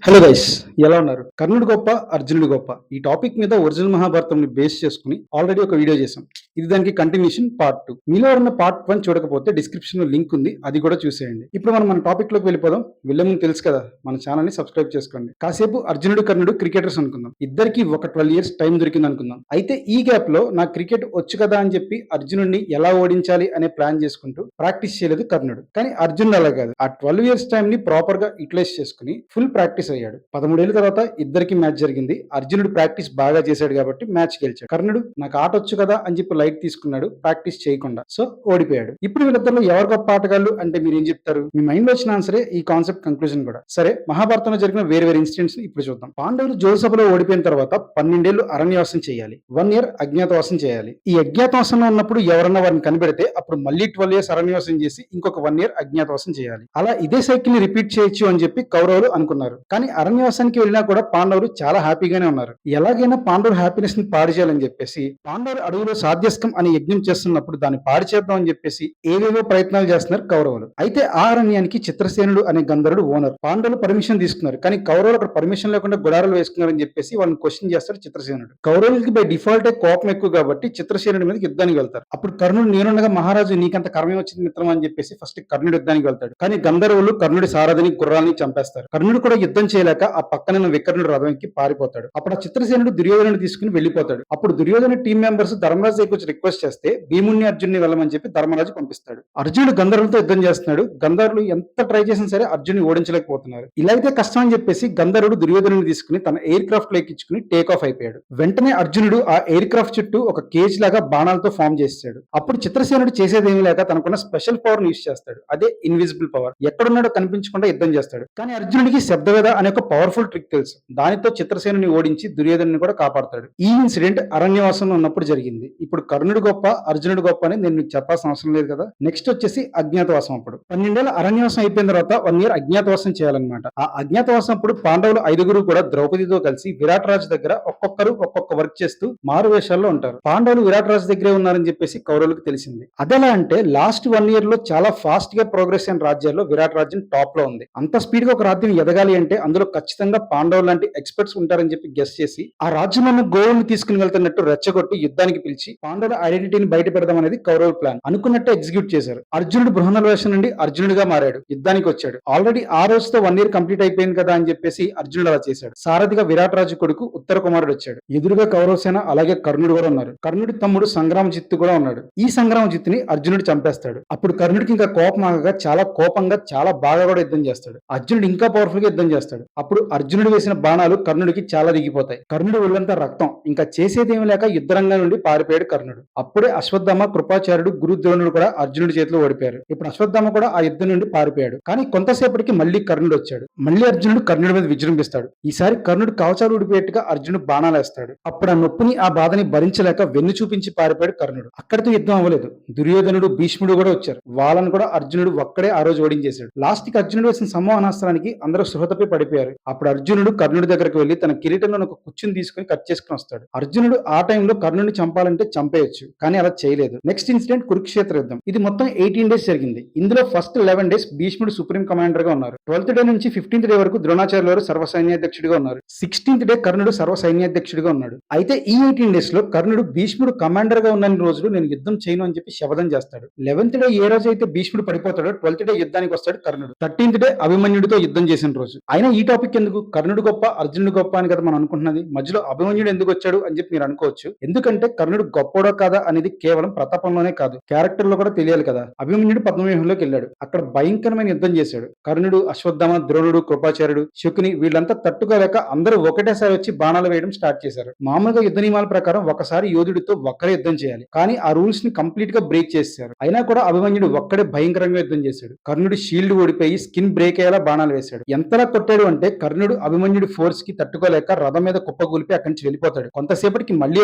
Hello guys, ఎలా ఉన్నారు? కర్ణుడు గొప్ప, అర్జునుడు గొప్ప. ఈ టాపిక్ మీద ఒరిజినల్ మహాభారతంని బేస్ చేసుకుని ఆల్రెడీ ఒక వీడియో చేశాం. ఇది దానికి కంటిన్యూషన్ పార్ట్ 2. మీలో ఎవరన్నా పార్ట్ 1 చూడకపోతే డిస్క్రిప్షన్ లో లింక్ ఉంది, అది కూడా చూసేయండి. ఇప్పుడు మనం మన టాపిక్ లోకి వెళ్ళిపోదాం. వెళ్ళే ముందు తెలుసు కదా, మన ఛానల్ ని సబ్స్క్రైబ్ చేసుకోండి. కాసేపు అర్జునుడు కర్ణుడు క్రికెటర్స్ అనుకుందాం. ఇద్దరికి ఒక 12 years టైం దొరికింది అనుకుందాం. అయితే ఈ గ్యాప్ లో నా క్రికెట్ వచ్చు కదా అని చెప్పి అర్జునుడిని ఎలా ఓడించాలి అనే ప్లాన్ చేసుకుంటూ ప్రాక్టీస్ చేయలేదు కర్ణుడు. కానీ అర్జునుడు అలా కాదు. ఆ 12 years టైం ని ప్రాపర్ గా యూటిలైజ్ చేసుకుని ఫుల్ ప్రాక్టీస్ అయ్యాడు. 13 ఏళ్ల తర్వాత ఇద్దరికి మ్యాచ్ జరిగింది. అర్జునుడు ప్రాక్టీస్ బాగా చేశాడు కాబట్టి మ్యాచ్ గెలిచాడు. కర్ణుడు నాకు ఆట వచ్చు కదా అని చెప్పి లైట్ తీసుకున్నాడు, ప్రాక్టీస్ చేయకుండా. సో ఓడిపోయాడు. ఇప్పుడు వీళ్ళిద్దరిలో ఎవరు గొప్ప ఆటగాళ్ళు అంటే మీరు ఏం చెప్తారు? మీ మైండ్ లో వచ్చిన ఆన్సరే ఈ కాన్సెప్ట్ కంక్లూజన్ కూడా. సరే, మహాభారతంలో జరిగిన వేరే వేరే ఇన్సిడెంట్స్ ని ఇప్పుడు చూద్దాం. పాండవులు జోసభలో ఓడిపోయిన తర్వాత 12 ఏళ్లు అరణ్యవాసం చేయాలి. 1 year అజ్ఞాతవాసం చేయాలి. ఈ అజ్ఞాతవాసంలో ఉన్నప్పుడు ఎవరన్నా వారిని కనిపెడితే అప్పుడు మళ్ళీ 12 years అరణ్యవాసం చేసి ఇంకొక 1 year అజ్ఞాతవాసం చేయాలి. అలా ఇదే సైకిల్ ని రిపీట్ చేయొచ్చు అని చెప్పి కౌరవులు అనుకున్నారు. కానీ అరణ్యవాసానికి వెళ్ళినా కూడా పాండవులు చాలా హ్యాపీగానే ఉన్నారు. ఎలాగైనా పాండవుల హ్యాపీనెస్ ని పాడు చేయాలని చెప్పేసి పాండవులు అడవిలో సాధ్యస్కం అనే యజ్ఞం చేస్తున్నప్పుడు దాన్ని పాడు చేద్దాం అని చెప్పేసి ఏవేవో ప్రయత్నాలు చేస్తున్నారు కౌరవులు. అయితే ఆ అరణ్యానికి చిత్రసేనుడు అనే గంధర్వుడు ఓనర్. పాండవులు పర్మిషన్ తీసుకున్నారు, కానీ కౌరవులు అక్కడ పర్మిషన్ లేకుండా గుడారాలు వేసుకున్నారని చెప్పేసి వాళ్ళని క్వశ్చన్ చేస్తాడు చిత్రసేనుడు. కౌరవులకి బై డిఫాల్ట్ కోపం ఎక్కువ కాబట్టి చిత్రసేనుడి మీద యుద్ధానికి వెళ్తారు. అప్పుడు కర్ణుడు నేనుండగా మహారాజు నీకంత కర్మే వచ్చింది మిత్రం అని చెప్పేసి ఫస్ట్ కర్ణుడు యుద్ధానికి వెళ్తాడు. కానీ గంధర్వులు కర్ణుడి సారథిని గుర్రాలని చంపేస్తారు. కర్ణుడు కూడా యుద్ధం చేయలేక ఆ పక్కన వికర్ణుడు రథం ఎక్కి పారిపోతాడు. అప్పుడు ఆ చిత్రసేనుడు దుర్యోధనుడు తీసుకుని వెళ్లిపోతాడు. అప్పుడు దుర్యోధన టీం మెంబర్స్ ధర్మరాజు దగ్గర రిక్వెస్ట్ చేస్తే భీముని అర్జున్ని వెళ్ళమని చెప్పి ధర్మరాజు పంపిస్తాడు. అర్జునుడు గంధర్వులతో యుద్ధం చేస్తున్నాడు. గంధర్వులు ఎంత ట్రై చేసినా సరే అర్జున్ని ఓడించలేకపోతున్నారు. ఇలా అయితే కష్టం అని చెప్పేసి గంధర్వుడు దుర్యోధనుని తీసుకుని తన ఎయిర్ క్రాఫ్ట్ లో ఎక్కించుకుని టేక్ ఆఫ్ అయిపోయాడు. వెంటనే అర్జునుడు ఆ ఎయిర్ క్రాఫ్ట్ చుట్టూ ఒక కేజ్ లాగా బాణాలతో ఫామ్ చేస్తాడు. అప్పుడు చిత్రసేనుడు చేసేదేమీ లేక తనకున్న స్పెషల్ పవర్ యూజ్ చేస్తాడు. అదే ఇన్విజిబుల్ పవర్. ఎక్కడున్నాడో కనిపించకుండా యుద్ధం చేస్తాడు. కానీ అర్జునుడికి శబ్దవేద అనే ఒక పవర్ఫుల్ ట్రిక్ తెలుసు. దానితో చిత్రసేనుని ఓడించి దుర్యోధనుని కూడా కాపాడతాడు. ఈ ఇన్సిడెంట్ అరణ్యవాసంలో ఉన్నప్పుడు జరిగింది. ఇప్పుడు కర్ణుడు గొప్ప, అర్జునుడు గొప్ప అని నేను మీకు చెప్పాల్సిన అవసరం లేదు కదా. నెక్స్ట్ వచ్చేసి అజ్ఞాతవాసం. అప్పుడు 12 ఏళ్ల అరణ్యవాసం అయిపోయిన తర్వాత 1 year అజ్ఞాతవాసం చేయాలన్నమాట. ఆ అజ్ఞాతవాసం అప్పుడు పాండవులు 5గురు కూడా ద్రౌపదితో కలిసి విరాట్ రాజు దగ్గర ఒక్కొక్కరు ఒక్కొక్క వర్క్ చేస్తూ మారు వేషాల్లో ఉంటారు. పాండవులు విరాట్ రాజు దగ్గరే ఉన్నారని చెప్పేసి కౌరవులకు తెలిసింది. అదెలా అంటే లాస్ట్ 1 year లో చాలా ఫాస్ట్ గా ప్రోగ్రెస్ అయిన రాజ్యాల్లో విరాట్ రాజ్యం టాప్ లో ఉంది. అంత స్పీడ్ గా ఒక రాజ్యం ఎదగాలి అంటే అందులో ఖచ్చితంగా పాండవులు లాంటి ఎక్స్పర్ట్స్ ఉంటారని చెప్పి గెస్ చేసి ఆ రాజ్యంలో గోవుల్ని తీసుకుని వెళ్తున్నట్టు రెచ్చగొట్టి యుద్ధానికి పిలిచి పాండవుల ఐడెంటిటీని బయట పెడదాం అనేది కౌరవుల ప్లాన్. అనుకున్నట్టే ఎగ్జిక్యూట్ చేశారు. అర్జునుడు బృహన్నల వేషం నుండి అర్జునుడిగా మారాడు. యుద్ధానికి వచ్చాడు. ఆల్రెడీ ఆ రోజుతో 1 year కంప్లీట్ అయిపోయింది కదా అని చెప్పేసి అర్జునుడు అలా చేశాడు. సారథిగా విరాట్ రాజు కొడుకు ఉత్తర కుమారుడు వచ్చాడు. ఎదురుగా కౌరవ సేన అలాగే కర్ణుడు కూడా ఉన్నారు. కర్ణుడి తమ్ముడు సంగ్రామజిత్తు కూడా ఉన్నాడు. ఈ సంగ్రామజిత్తుని అర్జునుడు చంపేస్తాడు. అప్పుడు కర్ణుడికి ఇంకా కోపం ఆగగా చాలా కోపంగా చాలా బాగా కూడా యుద్ధం చేస్తాడు. అర్జునుడు ఇంకా పవర్ఫుల్ గా యుద్ధం చేస్తాడు. అప్పుడు అర్జునుడు వేసిన బాణాలు కర్ణుడికి చాలా దిగిపోతాయి. కర్ణుడు ఒళ్ళంతా రక్తం. ఇంకా చేసేదేమి లేక యుద్ధరంగం నుండి పారిపోయాడు కర్ణుడు. అప్పుడే అశ్వత్థామ, కృపాచార్యుడు, గురు ద్రోణుడు కూడా అర్జునుడి చేతిలో ఓడిపోయారు. ఇప్పుడు అశ్వత్థామ కూడా ఆ యుద్ధం నుండి పారిపోయాడు. కానీ కొంతసేపటికి మళ్ళీ కర్ణుడు వచ్చాడు. మళ్ళీ అర్జునుడు కర్ణుడి మీద విజృంభిస్తాడు. ఈసారి కర్ణుడు కవచాలు ఊడిపోయేట్టుగా అర్జునుడు బాణాలు వేస్తాడు. అప్పుడు ఆ నొప్పిని ఆ బాధని భరించలేక వెన్ను చూపించి పారిపోయాడు కర్ణుడు. అక్కడితో యుద్ధం అవ్వలేదు. దుర్యోధనుడు, భీష్ముడు కూడా వచ్చారు. వాళ్ళని కూడా అర్జునుడు ఒక్కడే ఆ రోజు ఓడించేశాడు. లాస్ట్ కి అర్జునుడు వేసిన సంమోహనాస్త్రానికి అందరూ సృహతపై పడిపోయారు. అప్పుడు అర్జునుడు కర్ణుడి దగ్గరకు వెళ్లి తన కిరీటంలో ఒక కుచ్చుని తీసుకుని కట్ చేసుకుని వస్తాడు. అర్జునుడు ఆ టైంలో కర్ణుడిని చంపాలంటే చంపేయచ్చు, కానీ అలా చేయలేదు. నెక్స్ట్ ఇన్సిడెంట్ కురుక్షేత్ర యుద్ధం. ఇది మొత్తం 18 days జరిగింది. ఇందులో ఫస్ట్ 11 days భీష్ముడు సుప్రీం కమాండర్ గా ఉన్నారు. 12th day నుంచి 15th day వరకు ద్రోణాచార్యులు వారు సర్వసైన్యాధ్యక్షుడిగా ఉన్నారు. 16th day కర్ణుడు సర్వసైన్యాధ్యక్షుడిగా ఉన్నాడు. అయితే ఈ 18 days లో కర్ణుడు భీష్ముడు కమాండర్ గా ఉన్న రోజులు నేను యుద్ధం చేయను అని చెప్పి శపథం చేస్తాడు. 11th day ఏ రోజు అయితే భీష్ముడు పడిపోతాడో 12th day యుద్ధానికి వస్తాడు కర్ణుడు. 13th day అభిమన్యుడితో యుద్ధం చేసిన రోజు. అయినా ఈ టాపిక్ ఎందుకు? కర్ణుడు గొప్ప, అర్జునుడు గొప్ప అని కదా మనం అనుకుంటున్నది. మధ్యలో అభిమన్యుడు ఎందుకు వచ్చాడు అని చెప్పి మీరు అనుకోవచ్చు. ఎందుకంటే కర్ణుడు గొప్పడో కాదా అనేది కేవలం ప్రతాపంలోనే కాదు, క్యారెక్టర్ లో కూడా తెలియాలి కదా. అభిమన్యుడు పద్మవ్యూహంలోకి వెళ్ళాడు. అక్కడ భయంకరమైన యుద్ధం చేశాడు. కర్ణుడు, అశ్వత్థామ, ద్రోణుడు, కృపాచార్యుడు, శకుని వీళ్ళంతా తట్టుకోలేక అందరూ ఒకటేసారి వచ్చి బాణాలు వేయడం స్టార్ట్ చేశారు. మామూలుగా యుద్ధ నియమాల ప్రకారం ఒకసారి యోధుడితో ఒక్కరే యుద్ధం చేయాలి, కానీ ఆ రూల్స్ ని కంప్లీట్ గా బ్రేక్ చేశారు. అయినా కూడా అభిమన్యుడు ఒక్కడే భయంకరంగా యుద్ధం చేశాడు. కర్ణుడి షీల్డ్ ఓడిపోయి స్కిన్ బ్రేక్ అయ్యేలా బాణాలు వేశాడు. ఎంతలా కొట్టాడు అంటే కర్ణుడు అభిమన్యుడి ఫోర్స్ కి తట్టుకోలేక రథం మీద కుప్పగూలిపి అక్కడి నుంచి వెళ్ళిపోతాడు. కొంతసేపటికి మళ్ళీ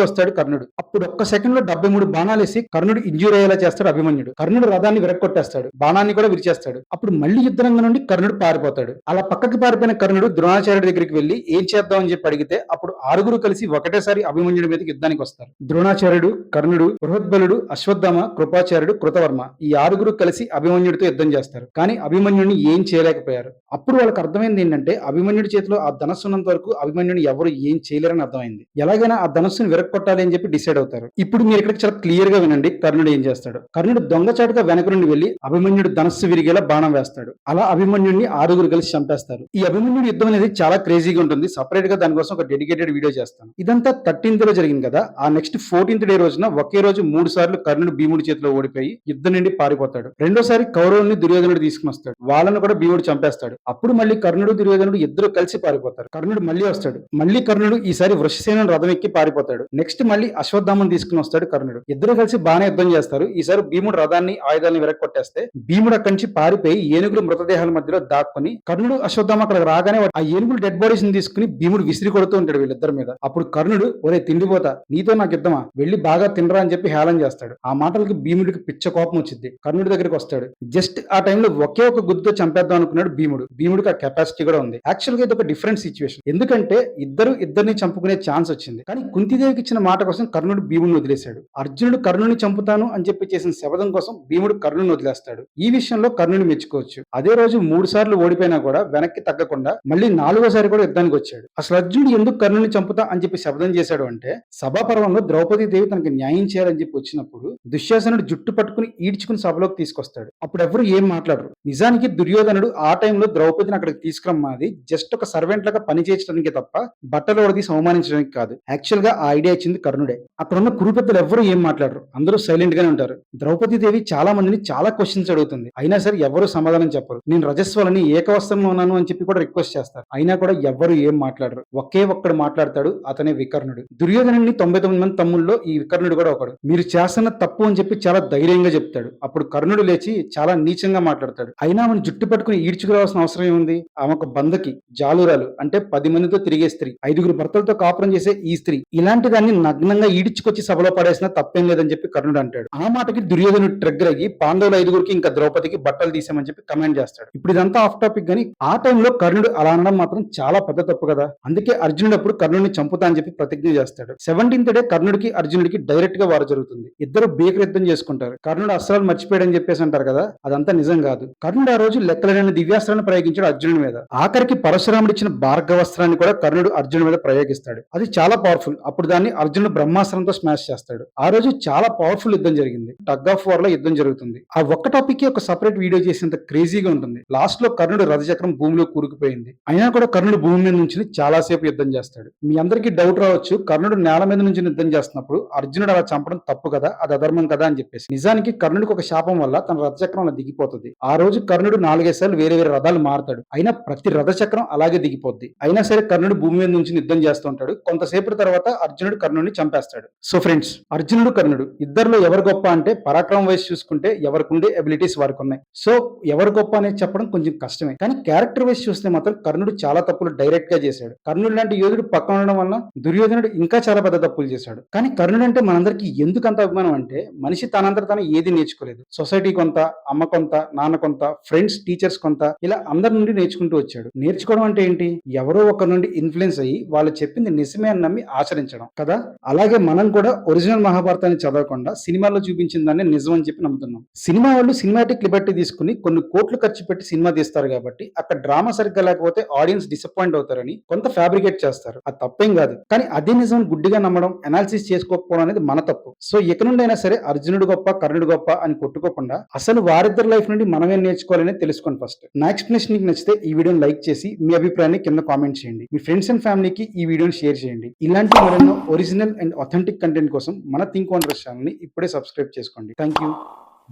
వస్తాడు కర్ణుడు. అప్పుడు ఒక్క సెకండ్ లో 73 బాణాలు వేసి కర్ణుడు ఇంజ్యూర్ అయ్యేలా చేస్తాడు అభిమన్యుడు. కర్ణుడు రథాన్ని విరక్కొట్టేస్తాడు. బాణాన్ని కూడా విరిచేస్తాడు. అప్పుడు మళ్ళీ యుద్ధరంగం నుండి కర్ణుడు పారిపోతాడు. అలా పక్కకి పారిపోయిన కర్ణుడు ద్రోణాచార్యుడి దగ్గరికి వెళ్లి ఏం చేద్దాం అని చెప్పి అడిగితే అప్పుడు 6గురు కలిసి ఒకటేసారి అభిమన్యుడి మీదకి యుద్ధానికి వస్తారు. ద్రోణాచార్యుడు, కర్ణుడు, బృహద్బలుడు, అశ్వత్థామ, కృపాచార్యుడు, కృతవర్మ ఈ 6గురు కలిసి అభిమన్యుడితో యుద్ధం చేస్తారు. కానీ అభిమన్యుడిని ఏం చేయలేకపోయారు. అప్పుడు వాళ్ళకి అర్థమైంది ఏంటంటే అభిమన్యుడి చేతిలో చేతిలో ఆ ధనస్సు ఉన్నంత వరకు అభిమన్యుని ఎవరు ఏం చేయలేరని అర్థమైంది. ఎలాగైనా ఆ ధనస్సుని విరక్కొట్టాలి అని చెప్పి డిసైడ్ అవుతారు. ఇప్పుడు మీరు ఇక్కడ చాలా క్లియర్ గా వినండి కర్ణుడు ఏం చేస్తాడు. కర్ణుడు దొంగచాటుగా వెనక నుండి వెళ్లి అభిమన్యుడు ధనస్సు విరిగేలా బాణం వేస్తాడు. అలా అభిమన్యుడిని 6 కలిసి చంపేస్తారు. ఈ అభిమన్యుడి యుద్ధం అనేది చాలా క్రేజీగా ఉంటుంది. సపరేట్ గా దానికోసం ఒక డెడికేటెడ్ వీడియో చేస్తాను. ఇదంతా 13th లో జరిగింది కదా. ఆ నెక్స్ట్ 14th డే రోజున ఒకే రోజు 3 సార్లు కర్ణుడు భీముడి చేతిలో ఓడిపోయి యుద్ధం నుండి పారిపోతాడు. రెండోసారి కౌరవుల్ని దుర్యోధనుడు తీసుకుని వస్తాడు. వాళ్ళను కూడా భీముడు చంపేస్తాడు. అప్పుడు మళ్ళీ కర్ణుడు దుర్యోధనుడు ఇద్దరు కలిసి పారిపోతారు. కర్ణుడు మళ్ళీ వస్తాడు. మళ్ళీ కర్ణుడు ఈసారి వృషసేనుని రథం ఎక్కి పారిపోతాడు. నెక్స్ట్ మళ్ళీ అశ్వత్థామని తీసుకుని వస్తాడు కర్ణుడు. ఇద్దరు కలిసి బాగానే యుద్ధం చేస్తారు. ఈసారి భీముడు రథాన్ని ఆయుధాలను విరక్కొట్టేస్తే భీముడు అక్కడి నుంచి పారిపోయి ఏనుగుల మృతదేహాల మధ్యలో దాక్కుని కర్ణుడు అశ్వత్థామ అక్కడ రాగానే ఆ ఏనుగులు డెడ్ బాడీస్ ని తీసుకుని భీముడు విసిరి కొడుతూ ఉంటాడు వీళ్ళిద్దరి మీద. అప్పుడు కర్ణుడు ఒరే తిండిపోతా నీతో నాకు యుద్ధమా వెళ్ళి బాగా తినరా అని చెప్పి హేళన చేస్తాడు. ఆ మాటలకి భీముడికి పిచ్చ కోపం వచ్చింది. కర్ణుడి దగ్గరికి వస్తాడు. జస్ట్ ఆ టైంలో ఒకే ఒక గుద్దుతో చంపేద్దాం అనుకున్నాడు భీముడికి ఆ కెపాసిటీ కూడా ఉంది. యాక్చువల్ గా ఇది ఒక డిఫరెంట్ సిచ్యువేషన్. ఎందుకంటే ఇద్దరిని చంపుకునే ఛాన్స్ వచ్చింది. కానీ కుంతిదేవికి ఇచ్చిన మాట కోసం కర్ణుడు భీముడిని వదిలేశాడు. అర్జునుడు కర్ణుని చంపుతాను అని చెప్పి చేసిన శపథం కోసం భీముడు కర్ణుని వదిలేస్తాడు. ఈ విషయంలో కర్ణుని మెచ్చుకోవచ్చు. అదే రోజు 3 సార్లు ఓడిపోయినా కూడా వెనక్కి తగ్గకుండా మళ్ళీ 4వసారి కూడా యుద్ధానికి వచ్చాడు. అసలు అర్జునుడు ఎందుకు కర్ణుని చంపుతా అని చెప్పి శపథం చేశాడు అంటే సభాపర్వంలో ద్రౌపది దేవి తనకి న్యాయం చేయాలని చెప్పి వచ్చినప్పుడు దుశ్శాసనుడు జుట్టు పట్టుకుని ఈడ్చుకుని సభలోకి తీసుకొస్తాడు. అప్పుడు ఎవరు ఏం మాట్లాడరు. నిజానికి దుర్యోధనుడు ఆ టైంలో ద్రౌపదిని అక్కడికి తీసుకురమ్మది జస్ట్ ఒక సర్వెంట్ లాగా పని చేయించడానికి తప్ప బట్టలు వడదీసి అవమానించడానికి కాదు. యాక్చువల్ గా ఆ ఐడియా ఇచ్చింది కర్ణుడే. అక్కడ ఉన్న కురు పెద్దలు ఎవరు ఏం మాట్లాడరు. అందరూ సైలెంట్ గానే ఉంటారు. ద్రౌపది దేవి చాలా మందిని చాలా క్వశ్చన్స్ అడుగుతుంది. అయినా సరే ఎవరు సమాధానం చెప్పరు. నేను రజస్వలని ఏకవస్త్రంలో ఉన్నాను అని చెప్పి కూడా రిక్వెస్ట్ చేస్తారు. అయినా కూడా ఎవరు ఏం మాట్లాడరు. ఒకే ఒక్కడు మాట్లాడతాడు. అతనే వికర్ణుడు. దుర్యోధనుని 99 మంది తమ్ముల్లో ఈ వికర్ణుడు కూడా ఒకడు. మీరు చేస్తున్న తప్పు అని చెప్పి చాలా ధైర్యంగా చెప్తాడు. అప్పుడు కర్ణుడు లేచి చాలా నీచంగా మాట్లాడతాడు. అయినా ఆమెను జుట్టు పట్టుకుని ఈడ్చుకురావాల్సిన అవసరం ఏముంది? ఆమె ఒక బందకి జాలురాలు అంటే 10 మందితో తిరిగే స్త్రీ, 5 భర్తలతో కాపురం చేసే ఈ స్త్రీ. ఇలాంటి దాన్ని నగ్నంగా ఈడ్చుకొచ్చి సభలో పడేసినా తప్పేం లేదని చెప్పి కర్ణుడు అంటాడు. ఆ మాటకి దుర్యోధనుడు ట్రిగ్గర్ అయ్యి పాండవుల 5గురికి ఇంకా ద్రౌపదికి బట్టలు తీసామని చెప్పి కమెంట్ చేస్తాడు. ఇప్పుడు ఇదంతా ఆఫ్ టాపిక్ గానీ ఆ టైంలో కర్ణుడు అలా అనడం మాత్రం చాలా పెద్ద తప్పు కదా. అందుకే అర్జునుడు అప్పుడు కర్ణుడిని చంపుతా అని చెప్పి ప్రతిజ్ఞ చేస్తాడు. 17th డే కర్ణుడికి అర్జునుడికి డైరెక్ట్ గా వారు జరుగుతుంది. ఇద్దరు బేకరి యుద్ధం చేసుకుంటారు. కర్ణుడు అస్త్రాలు మర్చిపోయాడని చెప్పేసి అంటారు కదా, అదంతా నిజం కాదు. కర్ణుడు ఆ రోజు లెక్కలేని దివ్యాస్త్రాన్ని ప్రయోగించాడు అర్జునుడి మీద. ఆఖరికి పరశురాముడు ఇచ్చిన భార్గవస్త్రాన్ని కూడా కర్ణుడు అర్జునుడి మీద ప్రయోగిస్తాడు. అది చాలా పవర్ఫుల్. అప్పుడు దాన్ని అర్జునుడు బ్రహ్మాస్త్రంతో స్మాష్ చేస్తాడు. ఆ రోజు చాలా పవర్ఫుల్ యుద్ధం జరిగింది. టగ్ ఆఫ్ వార్ లో యుద్ధం జరుగుతుంది. ఆ ఒక్క టాపిక్ కి ఒక సపరేట్ వీడియో చేసేంత క్రేజీగా ఉంటుంది. లాస్ట్ లో కర్ణుడు రథచక్రం భూమిలో కూరుకుపోయింది. అయినా కూడా కర్ణుడు భూమి మీద నుంచి చాలా సేపు యుద్ధం చేస్తాడు. మీ అందరికీ డౌట్ రావచ్చు, కర్ణుడు నేల మీద నుంచి యుద్ధం చేస్తున్నప్పుడు అర్జునుడు అలా చంపడం తప్పు కదా, అది అధర్మం కదా అని చెప్పేసి. నిజానికి కర్ణుడికి ఒక శాపం వల్ల తన రథచక్రం అలా దిగిపోతుంది. ఆ రోజు కర్ణుడు 4-5 సార్లు వేరే వేరే రథాలు మారుతాడు. అయినా ప్రతి రథచక్రం అలాగే దిగిపోద్ది. అయినా సరే కర్ణుడు భూమి మీద నుంచి యుద్ధం చేస్తూ ఉంటాడు. కొంతసేపు తర్వాత అర్జునుడు కర్ణుడిని చంపేస్తాడు. సో ఫ్రెండ్స్, అర్జునుడు కర్ణుడు ఇద్దరిలో ఎవరు గొప్ప అంటే పరాక్రమం వైజ్ చూసుకుంటే ఎవరికి ఉండే ఎబిలిటీస్ వారికి ఉన్నాయి. సో ఎవరు గొప్ప అనేది చెప్పడం కొంచెం కష్టమే. కానీ క్యారెక్టర్ వైజ్ చూస్తే మాత్రం కర్ణుడు చాలా తప్పులు డైరెక్ట్ గా చేశాడు. కర్ణుడు లాంటి యోధుడు పక్కన ఉండడం వల్ల దుర్యోధనుడు ఇంకా చాలా పెద్ద తప్పులు చేశాడు. కానీ కర్ణుడు అంటే మనందరికీ ఎందుకు అంత అభిమానం అంటే మనిషి తనంతట తను ఏది నేర్చుకోలేదు. సొసైటీ కొంత, అమ్మ కొంత, నాన్న కొంత, ఫ్రెండ్స్ టీచర్స్ కొంత, ఇలా అందరి నుండి నేర్చుకుంటూ వచ్చాడు. నేర్చుకోవడం అంటే ఏంటి? ఎవరో ఒకరి నుండి ఇన్ఫ్లుయెన్స్ అయ్యి వాళ్ళు చెప్పింది నిజమే అని నమ్మి ఆచరించడం కదా. అలాగే మనం కూడా ఒరిజినల్ మహాభారతాన్ని చదవకుండా సినిమాల్లో చూపించిన దాన్ని నిజం అని చెప్పి నమ్ముతున్నాం. సినిమా వాళ్ళు సినిమాటిక్ లిబర్టీ తీసుకుని కొన్ని కోట్లు ఖర్చు పెట్టి సినిమా తీస్తారు కాబట్టి అక్కడ డ్రామా సరిగ్గా లేకపోతే ఆడియన్స్ డిసప్పాయింట్ అవుతారని కొంత ఫ్యాబ్రికేట్ చేస్తారు. అది తప్పేం కాదు. కానీ అదే నిజం గుడ్డిగా నమ్మడం, అనాలిసిస్ చేసుకోకపోవడం అనేది మన తప్పు. సో ఇక నుండి అయినా సరే అర్జునుడు గొప్ప, కర్ణుడు గొప్ప అని కొట్టుకోకుండా అసలు వారిద్దరి లైఫ్ నుండి మనమేం నేర్చుకోవాలని తెలుసుకోండి ఫస్ట్. నా ఎక్స్ప్లెనేషన్ మీకు నచ్చితే ఈ వీడియోని లైక్ చేసి మీ అభిప్రాయాన్ని కింద కామెంట్ చేయండి. మీ ఫ్రెండ్స్ అండ్ ఫ్యామిలీకి ఈ వీడియోని షేర్ చేయండి. ఇలాంటి మరెన్నో ఒరిజినల్ అండ్ అథెంటిక్ కంటెంట్ కోసం మన థింక్ వండర్స్ ఛానల్ ని ఇప్పుడే సబ్స్క్రైబ్ చేసుకోండి. Thank you.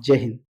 జై హింద్.